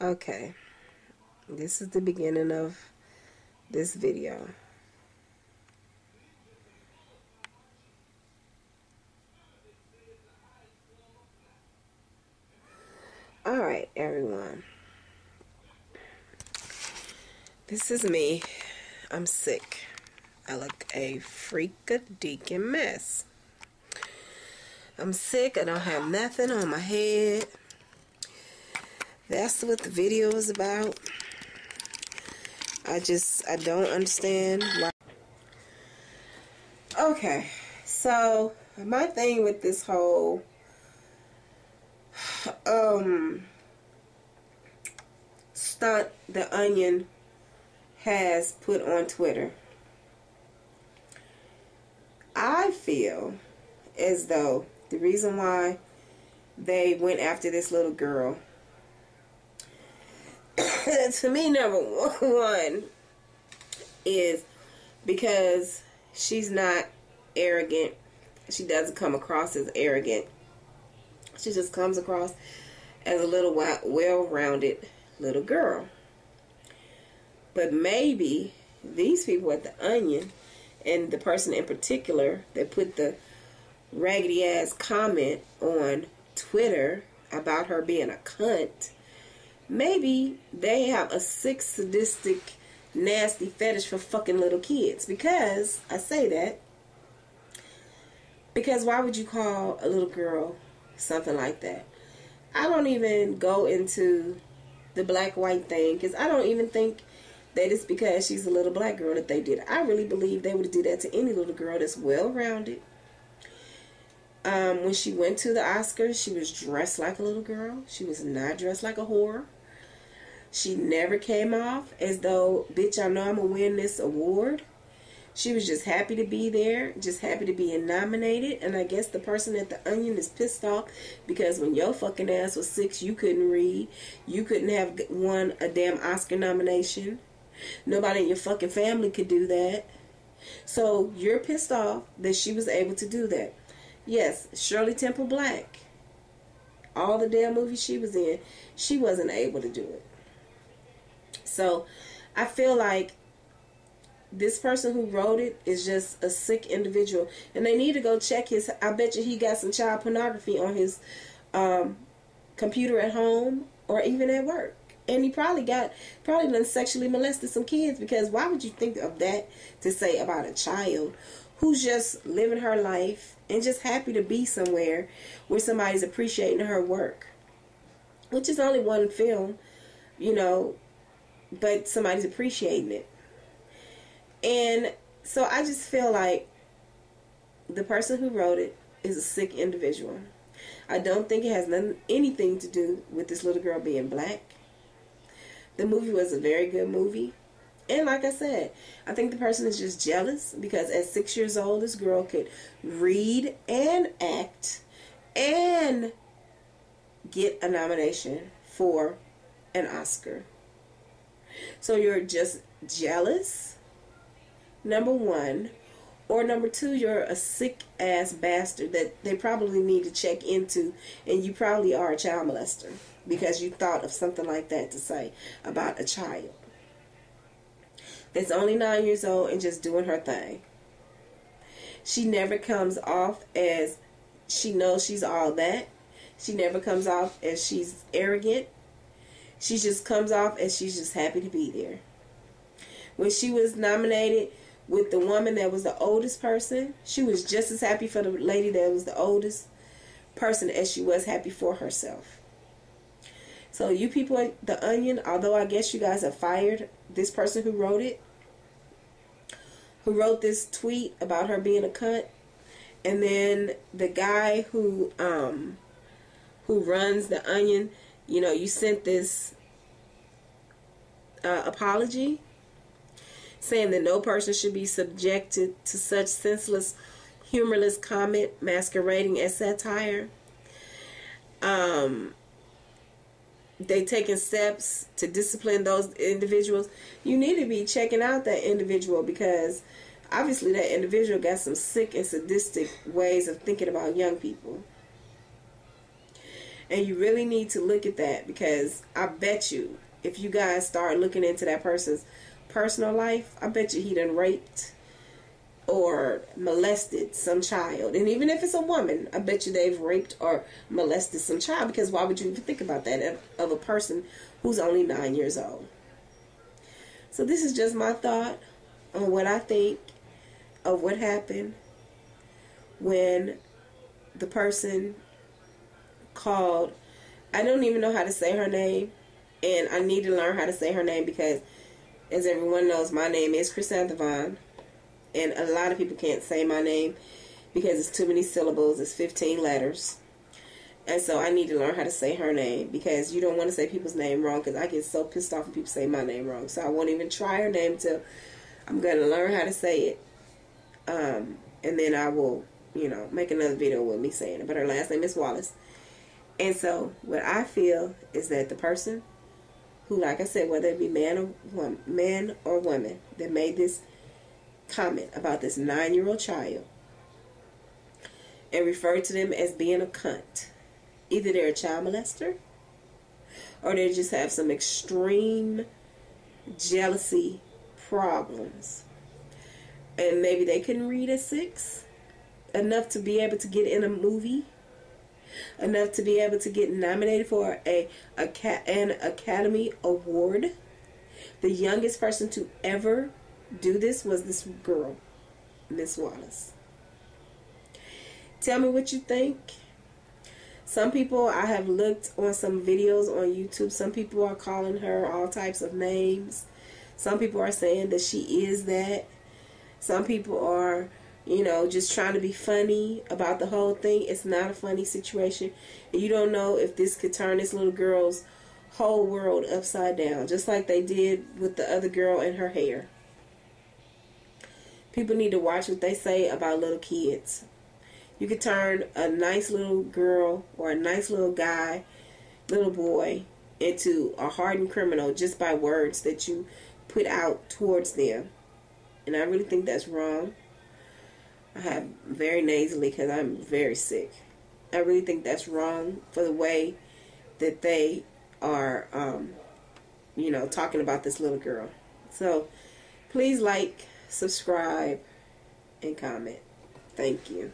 Okay, this is the beginning of this video. Alright, everyone. This is me. I'm sick. I look a freakadeaking mess. I'm sick. I don't have nothing on my head. That's what the video is about. I don't understand why. Okay, so my thing with this whole stunt the Onion has put on Twitter, I feel as though the reason why they went after this little girl, to me, number one, is because she's not arrogant. She doesn't come across as arrogant. She just comes across as a little well-rounded little girl. But maybe these people at the Onion, and the person in particular that put the raggedy ass comment on Twitter about her being a cunt, maybe they have a sick, sadistic, nasty fetish for fucking little kids. Because I say that because why would you call a little girl something like that? I don't even go into the black-white thing, because I don't even think that it's because she's a little black girl that they did. I really believe they would do that to any little girl that's well-rounded. When she went to the Oscars, she was dressed like a little girl. She was not dressed like a whore. She never came off as though, bitch, I know I'm going to win this award. She was just happy to be there, just happy to be nominated. And I guess the person at the Onion is pissed off because when your fucking ass was 6, you couldn't read. You couldn't have won a damn Oscar nomination. Nobody in your fucking family could do that. So you're pissed off that she was able to do that. Yes, Shirley Temple Black, all the damn movies she was in, she wasn't able to do it. So I feel like this person who wrote it is just a sick individual, and they need to go check his. I bet you he got some child pornography on his computer at home or even at work, and he probably done sexually molested some kids. Because why would you think of that to say about a child who's just living her life and just happy to be somewhere where somebody's appreciating her work, which is only one film, you know, but somebody's appreciating it. And so I just feel like the person who wrote it is a sick individual. I don't think it has anything to do with this little girl being black. The movie was a very good movie. And like I said, I think the person is just jealous because at 6 years old, this girl could read and act and get a nomination for an Oscar. So you're just jealous, number one. Or number two, you're a sick ass bastard that they probably need to check into, and you probably are a child molester because you thought of something like that to say about a child that's only 9 years old and just doing her thing. She never comes off as she knows she's all that. She never comes off as she's arrogant. She just comes off as she's just happy to be there. When she was nominated with the woman that was the oldest person, she was just as happy for the lady that was the oldest person as she was happy for herself. So you people at the Onion, although I guess you guys have fired this person who wrote it, who wrote this tweet about her being a cunt, and then the guy who runs the Onion, you know, you sent this apology saying that no person should be subjected to such senseless, humorless comment masquerading as satire. They taking steps to discipline those individuals. You need to be checking out that individual, because obviously that individual got some sick and sadistic ways of thinking about young people. And you really need to look at that, because I bet you if you guys start looking into that person's personal life, I bet you he done raped or molested some child. And even if it's a woman, I bet you they've raped or molested some child, because why would you even think about that of a person who's only 9 years old? So this is just my thought on what I think of what happened when the person called, I don't even know how to say her name, and I need to learn how to say her name, because as everyone knows, my name is Chrysanthemum, and a lot of people can't say my name because it's too many syllables. It's 15 letters. And so I need to learn how to say her name, because you don't want to say people's name wrong, because I get so pissed off when people say my name wrong. So I won't even try her name until I'm going to learn how to say it. And then I will, make another video with me saying it. But her last name is Wallis. And so what I feel is that the person who, like I said, whether it be man or woman, that made this comment about this 9-year-old child and referred to them as being a cunt, either they're a child molester or they just have some extreme jealousy problems. And maybe they couldn't read at 6 enough to be able to get in a movie, enough to be able to get nominated for an Academy Award. The youngest person to ever do this was this girl, Miss Wallis. Tell me what you think. Some people, I have looked on some videos on YouTube, some people are calling her all types of names. Some people are saying that she is that. Some people are, just trying to be funny about the whole thing. It's not a funny situation. And you don't know if this could turn this little girl's whole world upside down, just like they did with the other girl and her hair. People need to watch what they say about little kids. You could turn a nice little girl or a nice little guy, little boy, into a hardened criminal just by words that you put out towards them. And I really think that's wrong. I have very nasally because I'm very sick. I really think that's wrong for the way that they are, talking about this little girl. So please like, subscribe, and comment. Thank you.